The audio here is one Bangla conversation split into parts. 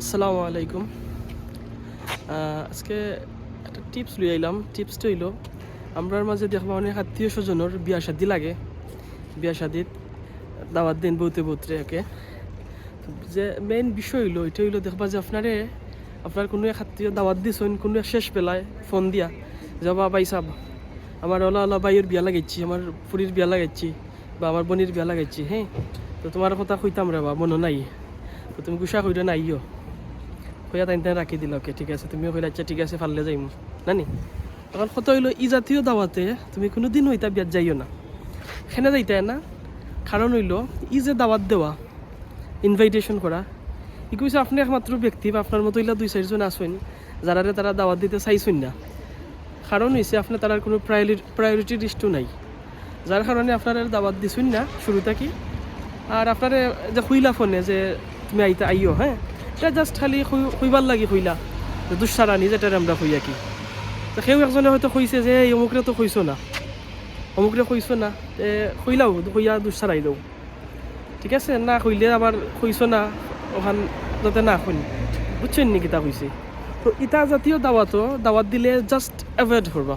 আসসালামু আলাইকুম। আজকে একটা টিপস লই আইলাম। টিপসটা হইলো আমরার মাঝে দেখবা অনেক আত্মীয় স্বজনের বিয়া শাদি লাগে। বিয়া শাদিত দাওয়াত দিন বউতে বউতরে একে। যে মেইন বিষয় হইলো এটা হইলো দেখবা যে আপনার কোনো এক আত্মীয় দাওয়াত দিছেন কোনো এক শেষ বেলায় ফোন দিয়া যাবা বাই সাব আমার ওলা বাইয়ের বিয়া লাগাইছি, আমার ফুরির বিয়া লাগাইছি বা আমার বোনের বিয়া লাগাইছি, হ্যাঁ তো তোমার কথা কইতাম রে বা মনে নাই, তো তুমি গুসা কইরা নাইও কইয়া তাই রাখি দিল। ওকে ঠিক আছে, তুমিও কইলা আচ্ছা ঠিক আছে ফাললে যাইম নানি। তখন কত হইলো ই জাতীয় দাওয়াতে তুমি কোনো দিন হইতা বিয়াত যাইও না, সেনে যাইতে না। কারণ হইলো ই যে দাওয়াত দেওয়া ইনভাইটেশন করা ই কইছে আপনি একমাত্র ব্যক্তি বা আপনার মতো হইলা 2-4 জন আসুন যারারে তারা দাওয়াত দিতে চাইছুন না। কারণ হয়েছে আপনার তার কোনো প্রায়োরিটি লিস্টও নাই, যার কারণে আপনার দাওয়াত দিছুন না শুরু থাকি। আর আপনার যে খুইলা ফোনে যে তুমি আইতে আইও, হ্যাঁ এটা জাস্ট খালি খুইবার লাগি খুইলা যে দুঃসারানি যেটার আমরা খুই আর কি। তো সেও একজনে হয়তো কইছে যে এই অমুকরে তো কইছো না, অমুকরে কইছো না, খুইলাও খুইয়া দুঃসারাই দাও, ঠিক আছে না কইলে আবার কইছো না ওখান যাতে না শুনি, বুঝছেন নি কিতা কইছে। তো ইটা জাতীয় দাওয়াত দিলে জাস্ট অ্যাভয়েড করবা।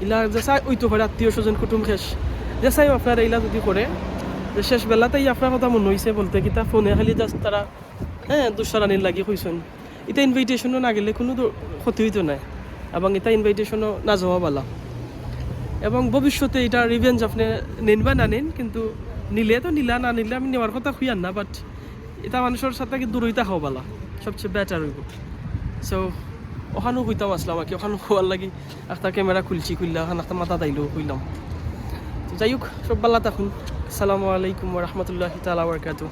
ইলা যে চাই ওইতো করে আত্মীয় স্বজন কুটুম শেষ যে চাই আপনার ইলা যদি করে যে শেষ বেলাতেই আপনার কথা মনে হয়েছে বলতে কিতা ফোনে খালি জাস্ট তারা হ্যাঁ দুঃসারানির লাগি কইসন। এটা ইনভাইটেশনও না গেলে কোনো ক্ষতি হইতো নাই এবং এটা ইনভাইটেশনও না যাওয়া বালা। এবং ভবিষ্যতে এটা রিভেঞ্জ আপনি নেন বা না নেন, কিন্তু নিলে তো নিলা, না নিলে আমি নেওয়ার কথা খুঁয়ান না, বাট এটা মানুষের সাথে কি দূর হইতা খাওয়া বালা সবচেয়ে বেটার হইব। সো ওখানেও হইতাম আসলাম আর কি, ওখানে হওয়ার লাগি একটা ক্যামেরা খুললা ওখানে একটা মাথা তাইলেও হইলাম। তো যাই হোক সব বাল্লা তখন। আসসালামু আলাইকুম ওয়া রাহমাতুল্লাহি তাআলা ওয়া বারাকাতুহু।